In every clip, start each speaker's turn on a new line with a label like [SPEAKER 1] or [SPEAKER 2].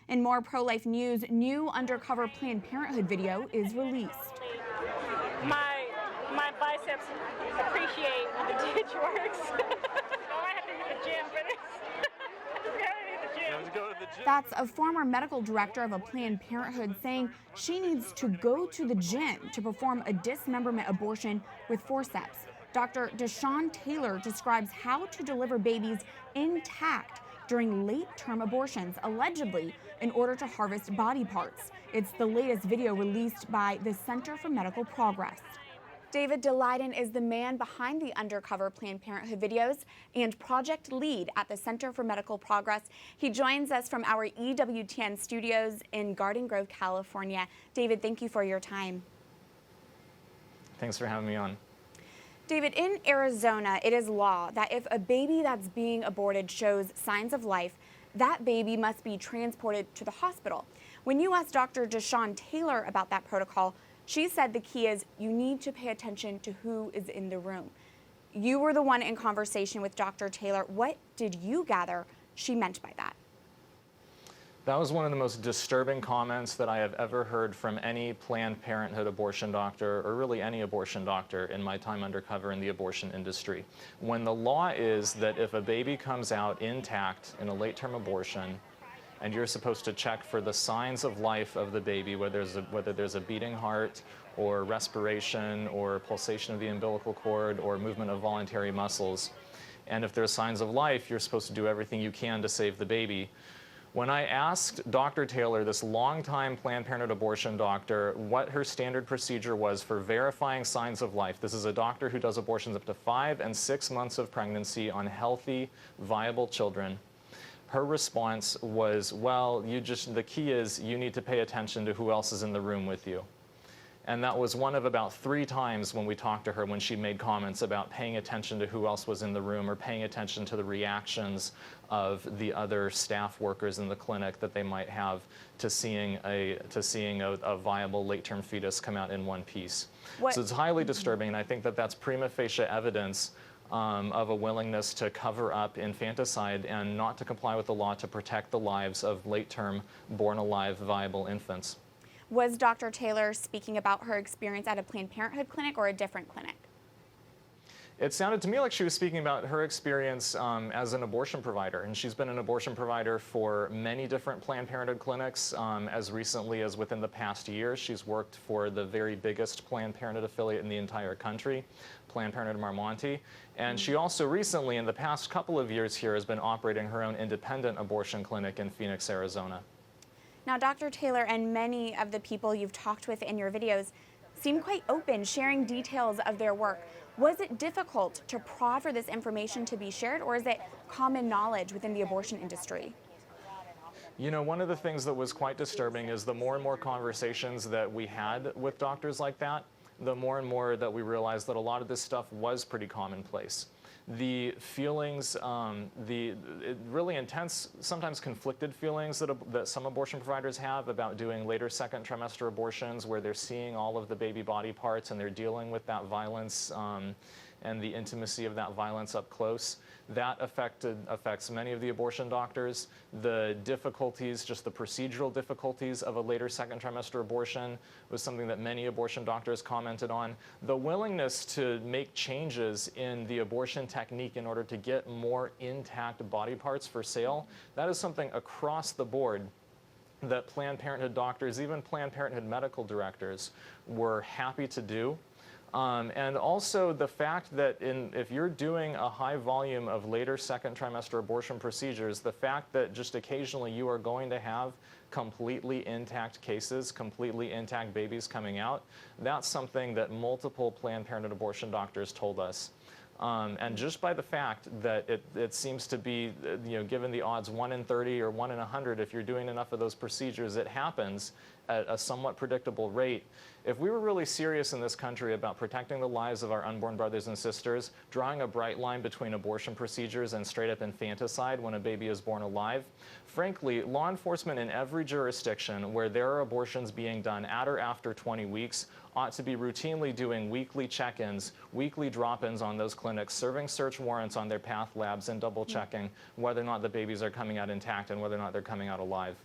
[SPEAKER 1] In more pro-life news, new undercover Planned Parenthood video is released.
[SPEAKER 2] My biceps appreciate when the ditch works. Oh, I have to hit the gym for this.
[SPEAKER 1] That's a former medical director of a Planned Parenthood saying she needs to go to the gym to perform a dismemberment abortion with forceps. Dr. Deshaun Taylor describes how to deliver babies intact during late-term abortions, allegedly in order to harvest body parts. It's the latest video released by the Center for Medical Progress. David Daleiden is the man behind the undercover Planned Parenthood videos and project lead at the Center for Medical Progress. He joins us from our EWTN studios in Garden Grove, California. David, thank you for your time.
[SPEAKER 3] Thanks for having me on.
[SPEAKER 1] David, in Arizona, it is law that if a baby that's being aborted shows signs of life, that baby must be transported to the hospital. When you asked Dr. Deshaun Taylor about that protocol, she said the key is you need to pay attention to who is in the room. You were the one in conversation with Dr. Taylor. What did you gather she meant by that?
[SPEAKER 3] That was one of the most disturbing comments that I have ever heard from any Planned Parenthood abortion doctor, or really any abortion doctor in my time undercover in the abortion industry. When the law is that if a baby comes out intact in a late-term abortion, and you're supposed to check for the signs of life of the baby, whether there's a beating heart or respiration or pulsation of the umbilical cord or movement of voluntary muscles. And if there's signs of life, you're supposed to do everything you can to save the baby. When I asked Dr. Taylor, this longtime Planned Parenthood abortion doctor, what her standard procedure was for verifying signs of life — this is a doctor who does abortions up to 5 and 6 months of pregnancy on healthy, viable children — her response was, well, the key is you need to pay attention to who else is in the room with you. And that was one of about 3 times when we talked to her when she made comments about paying attention to who else was in the room or paying attention to the reactions of the other staff workers in the clinic that they might have to seeing a viable late-term fetus come out in one piece. So it's highly disturbing, and I think that that's prima facie evidence of a willingness to cover up infanticide and not to comply with the law to protect the lives of late-term, born-alive, viable infants.
[SPEAKER 1] Was Dr. Taylor speaking about her experience at a Planned Parenthood clinic or a different clinic?
[SPEAKER 3] It sounded to me like she was speaking about her experience as an abortion provider, and she's been an abortion provider for many different Planned Parenthood clinics. As recently as within the past year, she's worked for the very biggest Planned Parenthood affiliate in the entire country, Planned Parenthood Marmonte. And she also recently, in the past couple of years here, has been operating her own independent abortion clinic in Phoenix, Arizona.
[SPEAKER 1] Now, Dr. Taylor and many of the people you've talked with in your videos seem quite open, sharing details of their work. Was it difficult to prod for this information to be shared, or is it common knowledge within the abortion industry?
[SPEAKER 3] You know, one of the things that was quite disturbing is the more and more conversations that we had with doctors like that, the more and more that we realized that a lot of this stuff was pretty commonplace. The feelings, the really intense, sometimes conflicted feelings that some abortion providers have about doing later second trimester abortions, where they're seeing all of the baby body parts and they're dealing with that violence and the intimacy of that violence up close. That affects many of the abortion doctors. The difficulties, just the procedural difficulties of a later second trimester abortion was something that many abortion doctors commented on. The willingness to make changes in the abortion technique in order to get more intact body parts for sale, that is something across the board that Planned Parenthood doctors, even Planned Parenthood medical directors, were happy to do. And also the fact that if you're doing a high volume of later second trimester abortion procedures, the fact that just occasionally you are going to have completely intact cases, completely intact babies coming out, that's something that multiple Planned Parenthood abortion doctors told us. And just by the fact that it seems to be, given the odds 1 in 30 or 1 in 100, if you're doing enough of those procedures, it happens at a somewhat predictable rate. If we were really serious in this country about protecting the lives of our unborn brothers and sisters, drawing a bright line between abortion procedures and straight-up infanticide when a baby is born alive, frankly, law enforcement in every jurisdiction where there are abortions being done at or after 20 weeks ought to be routinely doing weekly check-ins, weekly drop-ins on those clinics, serving search warrants on their path labs and double-checking whether or not the babies are coming out intact and whether or not they're coming out alive.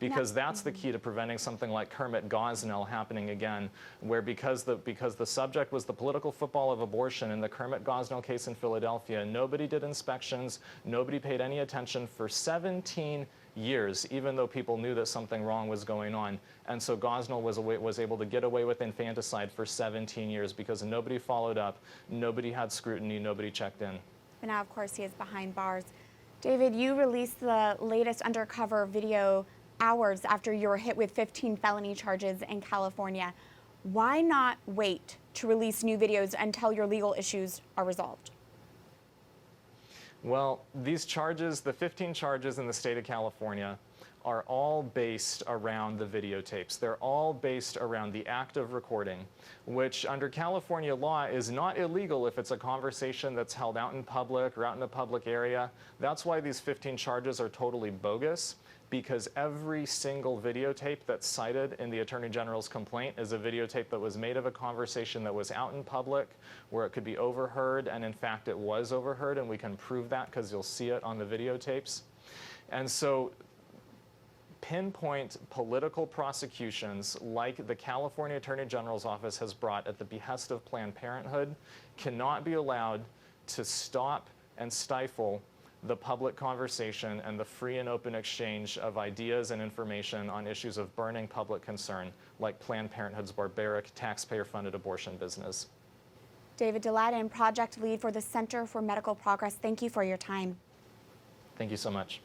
[SPEAKER 3] because that's the key to preventing something like Kermit Gosnell happening again, where because the subject was the political football of abortion in the Kermit Gosnell case in Philadelphia, nobody did inspections, nobody paid any attention for 17 years, even though people knew that something wrong was going on. And so Gosnell was able to get away with infanticide for 17 years because nobody followed up, nobody had scrutiny, nobody checked in.
[SPEAKER 1] But now, of course, he is behind bars. David, you released the latest undercover video hours after you were hit with 15 felony charges in California. Why not wait to release new videos until your legal issues are resolved?
[SPEAKER 3] Well, these charges, the 15 charges in the state of California, are all based around the videotapes. They're all based around the act of recording, which under California law is not illegal if it's a conversation that's held out in public or out in a public area. That's why these 15 charges are totally bogus, because every single videotape that's cited in the Attorney General's complaint is a videotape that was made of a conversation that was out in public where it could be overheard, and in fact it was overheard, and we can prove that because you'll see it on the videotapes. And so pinpoint political prosecutions like the California Attorney General's office has brought at the behest of Planned Parenthood cannot be allowed to stop and stifle the public conversation and the free and open exchange of ideas and information on issues of burning public concern, like Planned Parenthood's barbaric taxpayer-funded abortion business.
[SPEAKER 1] David Daleiden, project lead for the Center for Medical Progress, thank you for your time.
[SPEAKER 3] Thank you so much.